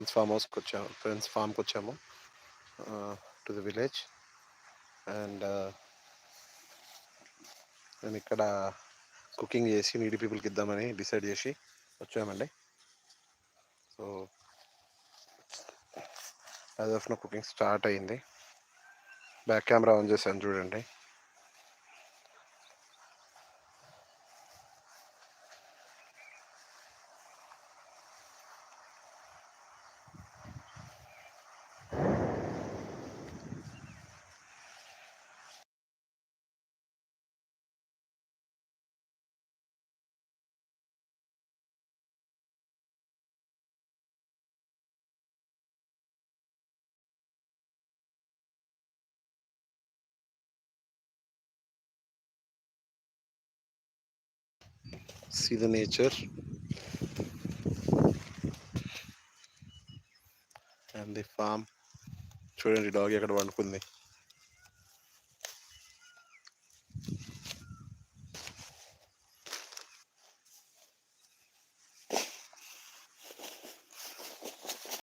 Friends ఫామ్కి వచ్చాము to the village. And నేను ఇక్కడ కుకింగ్ చేసి నీడీ పీపుల్కి ఇద్దామని డిసైడ్ చేసి వచ్చామండి. So as of now cooking start అయింది. బ్యాక్ కెమెరా ఆన్ చేశాను చూడండి. See the nature and the farm. చూడండి డాగ్ ఎక్కడ వండుకుంది.